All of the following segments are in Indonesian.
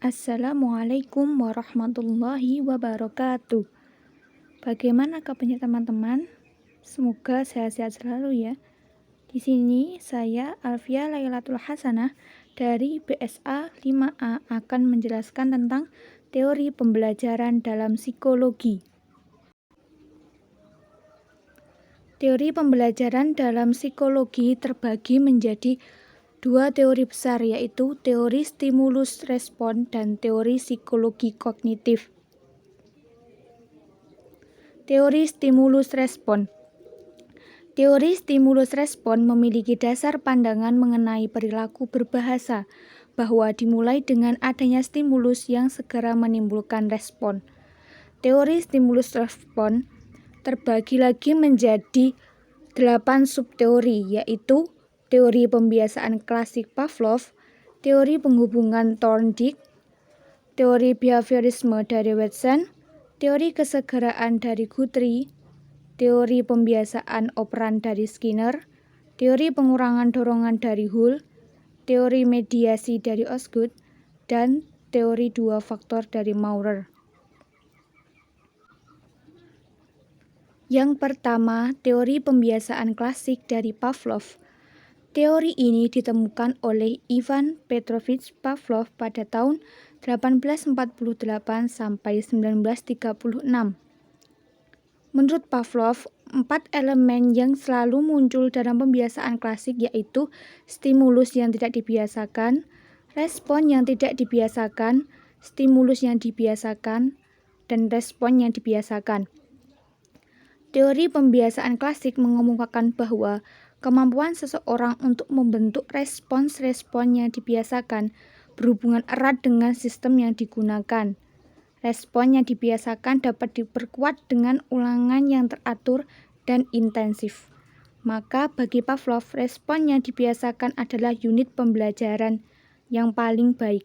Assalamualaikum warahmatullahi wabarakatuh. Bagaimana kabarnya teman-teman? Semoga sehat-sehat selalu ya. Di sini saya Alfia Lailatul Hasanah dari BSA 5A akan menjelaskan tentang teori pembelajaran dalam psikologi. Teori pembelajaran dalam psikologi terbagi menjadi dua teori besar, yaitu teori stimulus respon dan teori psikologi kognitif. Teori stimulus respon. Teori stimulus respon memiliki dasar pandangan mengenai perilaku berbahasa, bahwa dimulai dengan adanya stimulus yang segera menimbulkan respon. Teori stimulus respon terbagi lagi menjadi 8 subteori, yaitu teori pembiasaan klasik Pavlov, teori penghubungan Thorndike, teori behaviorisme dari Watson, teori kesegeraan dari Guthrie, teori pembiasaan operan dari Skinner, teori pengurangan dorongan dari Hull, teori mediasi dari Osgood, dan teori dua faktor dari Maurer. Yang pertama, teori pembiasaan klasik dari Pavlov. Teori ini ditemukan oleh Ivan Petrovich Pavlov pada tahun 1848 sampai 1936. Menurut Pavlov, 4 elemen yang selalu muncul dalam pembiasaan klasik yaitu stimulus yang tidak dibiasakan, respon yang tidak dibiasakan, stimulus yang dibiasakan, dan respon yang dibiasakan. Teori pembiasaan klasik mengemukakan bahwa kemampuan seseorang untuk membentuk respons-respon yang dibiasakan berhubungan erat dengan sistem yang digunakan. Respon yang dibiasakan dapat diperkuat dengan ulangan yang teratur dan intensif. Maka bagi Pavlov, respon yang dibiasakan adalah unit pembelajaran yang paling baik.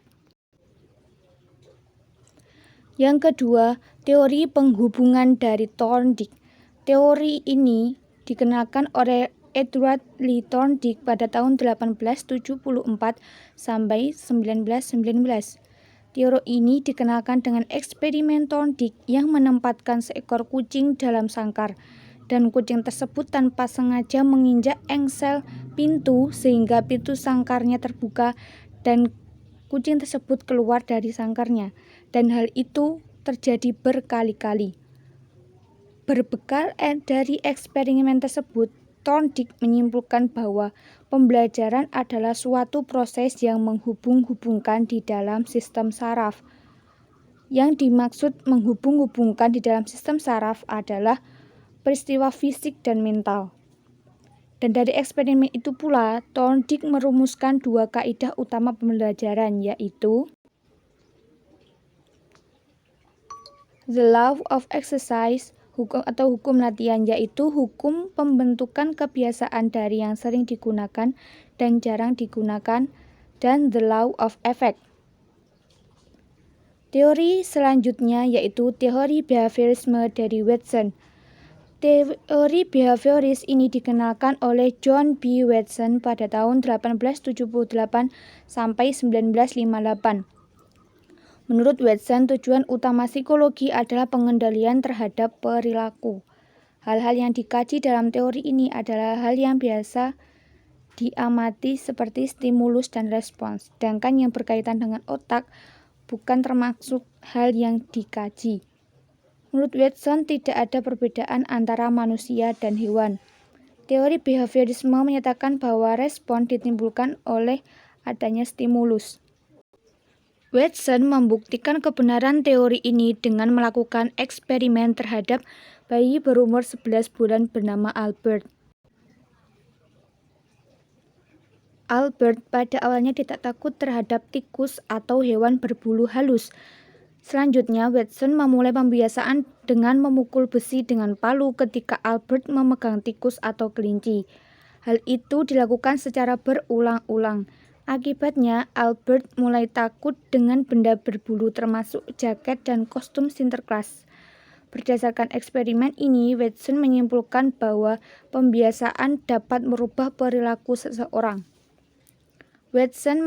Yang kedua, teori penghubungan dari Thorndike. Teori ini dikenalkan oleh Edward Lee Thorndike pada tahun 1874 sampai 1919. Teori ini dikenalkan dengan eksperimen Thorndike yang menempatkan seekor kucing dalam sangkar, dan kucing tersebut tanpa sengaja menginjak engsel pintu sehingga pintu sangkarnya terbuka dan kucing tersebut keluar dari sangkarnya, dan hal itu terjadi berkali-kali. Berbekal dari eksperimen tersebut, Thorndike menyimpulkan bahwa pembelajaran adalah suatu proses yang menghubung-hubungkan di dalam sistem saraf. Yang dimaksud menghubung-hubungkan di dalam sistem saraf adalah peristiwa fisik dan mental. Dan dari eksperimen itu pula, Thorndike merumuskan dua kaidah utama pembelajaran, yaitu the law of exercise, hukum latihan, yaitu hukum pembentukan kebiasaan dari yang sering digunakan dan jarang digunakan, dan the law of effect. Teori selanjutnya yaitu teori behaviorisme dari Watson. Teori behavioris ini dikenalkan oleh John B. Watson pada tahun 1878 sampai 1958. Menurut Watson, tujuan utama psikologi adalah pengendalian terhadap perilaku. Hal-hal yang dikaji dalam teori ini adalah hal yang biasa diamati seperti stimulus dan respons, sedangkan yang berkaitan dengan otak bukan termasuk hal yang dikaji. Menurut Watson, tidak ada perbedaan antara manusia dan hewan. Teori behaviorisme menyatakan bahwa respon ditimbulkan oleh adanya stimulus. Watson membuktikan kebenaran teori ini dengan melakukan eksperimen terhadap bayi berumur 11 bulan bernama Albert. Albert pada awalnya tidak takut terhadap tikus atau hewan berbulu halus. Selanjutnya, Watson memulai pembiasaan dengan memukul besi dengan palu ketika Albert memegang tikus atau kelinci. Hal itu dilakukan secara berulang-ulang. Akibatnya, Albert mulai takut dengan benda berbulu termasuk jaket dan kostum Sinterklas. Berdasarkan eksperimen ini, Watson menyimpulkan bahwa pembiasaan dapat merubah perilaku seseorang. Watson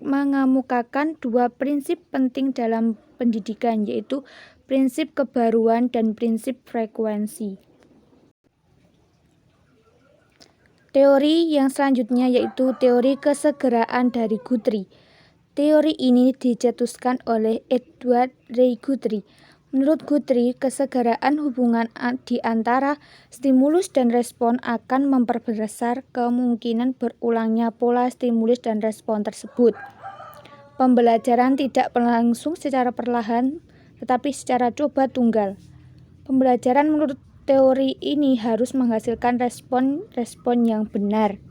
mengemukakan dua prinsip penting dalam pendidikan, yaitu prinsip kebaruan dan prinsip frekuensi. Teori yang selanjutnya yaitu teori kesegeraan dari Guthrie. Teori ini dicetuskan oleh Edward Ray Guthrie. Menurut Guthrie, kesegeraan hubungan di antara stimulus dan respon akan memperbesar kemungkinan berulangnya pola stimulus dan respon tersebut. Pembelajaran tidak berlangsung secara perlahan, tetapi secara coba tunggal. Pembelajaran menurut teori ini harus menghasilkan respon-respon yang benar.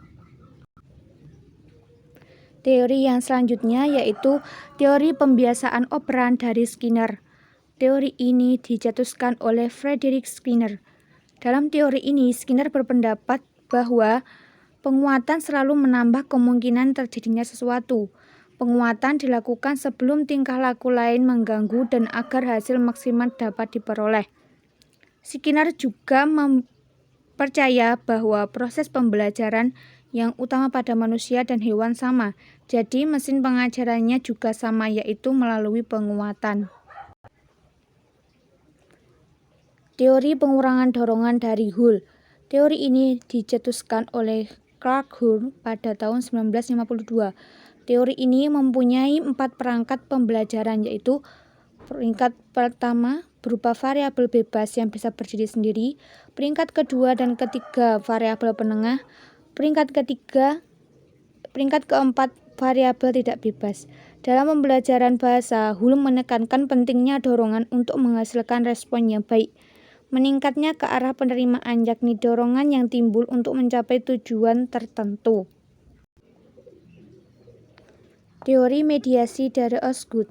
Teori yang selanjutnya yaitu teori pembiasaan operan dari Skinner. Teori ini dicetuskan oleh Frederick Skinner. Dalam teori ini, Skinner berpendapat bahwa penguatan selalu menambah kemungkinan terjadinya sesuatu. Penguatan dilakukan sebelum tingkah laku lain mengganggu dan agar hasil maksimal dapat diperoleh. Skinner juga percaya bahwa proses pembelajaran yang utama pada manusia dan hewan sama, jadi mesin pengajarannya juga sama, yaitu melalui penguatan. Teori pengurangan dorongan dari Hull. Teori ini dicetuskan oleh Clark Hull pada tahun 1952. Teori ini mempunyai 4 perangkat pembelajaran, yaitu peringkat pertama berupa variabel bebas yang bisa berdiri sendiri, peringkat kedua dan ketiga variabel penengah, peringkat keempat variabel tidak bebas. Dalam pembelajaran bahasa, Hull menekankan pentingnya dorongan untuk menghasilkan respon yang baik. Meningkatnya ke arah penerimaan, yakni dorongan yang timbul untuk mencapai tujuan tertentu. Teori mediasi dari Osgood.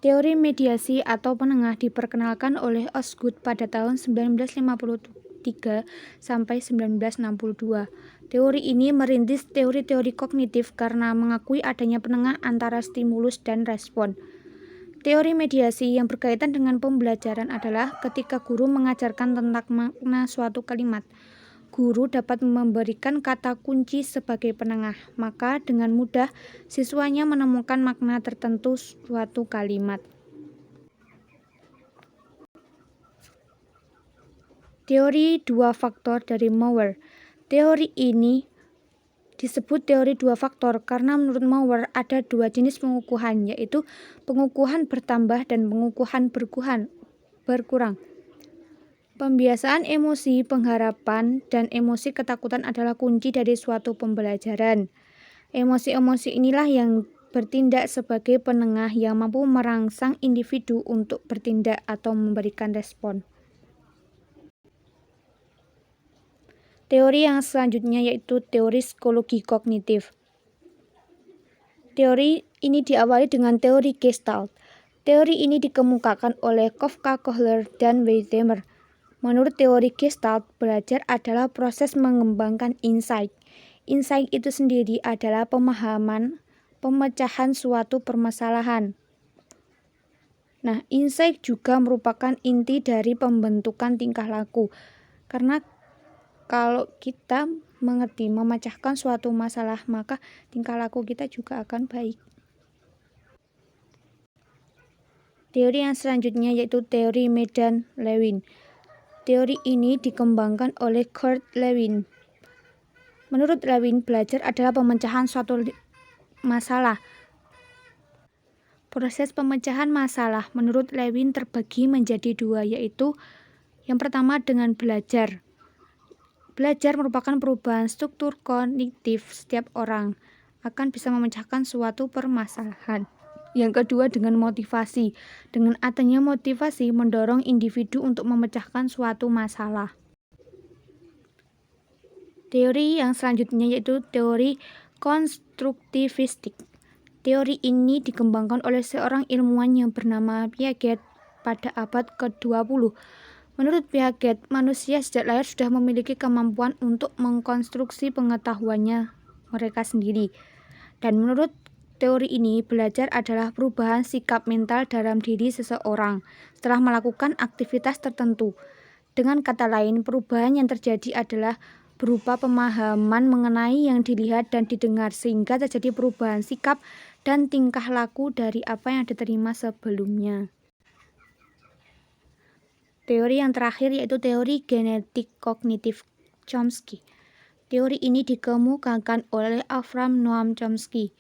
Teori mediasi atau penengah diperkenalkan oleh Osgood pada tahun 1953 sampai 1962. Teori ini merintis teori-teori kognitif karena mengakui adanya penengah antara stimulus dan respon. Teori mediasi yang berkaitan dengan pembelajaran adalah ketika guru mengajarkan tentang makna suatu kalimat. Guru dapat memberikan kata kunci sebagai penengah, maka dengan mudah siswanya menemukan makna tertentu suatu kalimat. Teori dua faktor dari Maurer. Teori ini disebut teori dua faktor karena menurut Maurer ada dua jenis pengukuhan, yaitu pengukuhan bertambah dan pengukuhan berkurang. Pembiasaan emosi pengharapan dan emosi ketakutan adalah kunci dari suatu pembelajaran. Emosi-emosi inilah yang bertindak sebagai penengah yang mampu merangsang individu untuk bertindak atau memberikan respon. Teori yang selanjutnya yaitu teori psikologi kognitif. Teori ini diawali dengan teori Gestalt. Teori ini dikemukakan oleh Kafka, Kohler, dan Wertheimer. Menurut teori Gestalt, belajar adalah proses mengembangkan insight. Insight itu sendiri adalah pemahaman, pemecahan suatu permasalahan. Nah, insight juga merupakan inti dari pembentukan tingkah laku. Karena kalau kita mengerti memecahkan suatu masalah, maka tingkah laku kita juga akan baik. Teori yang selanjutnya yaitu teori Medan-Lewin. Teori ini dikembangkan oleh Kurt Lewin. Menurut Lewin, belajar adalah pemecahan suatu masalah. Proses pemecahan masalah menurut Lewin terbagi menjadi dua, yaitu yang pertama dengan belajar. Belajar merupakan perubahan struktur kognitif setiap orang akan bisa memecahkan suatu permasalahan. Yang kedua dengan motivasi. Dengan adanya motivasi mendorong individu untuk memecahkan suatu masalah. Teori yang selanjutnya yaitu teori konstruktivistik. Teori ini dikembangkan oleh seorang ilmuwan yang bernama Piaget pada abad ke-20. Menurut Piaget, manusia sejak lahir sudah memiliki kemampuan untuk mengkonstruksi pengetahuannya mereka sendiri. Dan menurut teori ini, belajar adalah perubahan sikap mental dalam diri seseorang setelah melakukan aktivitas tertentu. Dengan kata lain, perubahan yang terjadi adalah berupa pemahaman mengenai yang dilihat dan didengar, sehingga terjadi perubahan sikap dan tingkah laku dari apa yang diterima sebelumnya. Teori yang terakhir yaitu teori genetik kognitif Chomsky. Teori ini dikemukakan oleh Avram Noam Chomsky.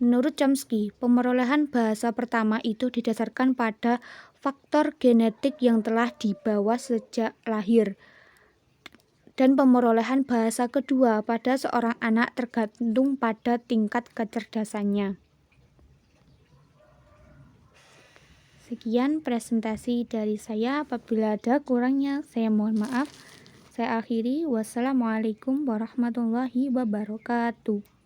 Menurut Chomsky, pemerolehan bahasa pertama itu didasarkan pada faktor genetik yang telah dibawa sejak lahir. Dan pemerolehan bahasa kedua pada seorang anak tergantung pada tingkat kecerdasannya. Sekian presentasi dari saya. Apabila ada kurangnya, saya mohon maaf. Saya akhiri. Wassalamualaikum warahmatullahi wabarakatuh.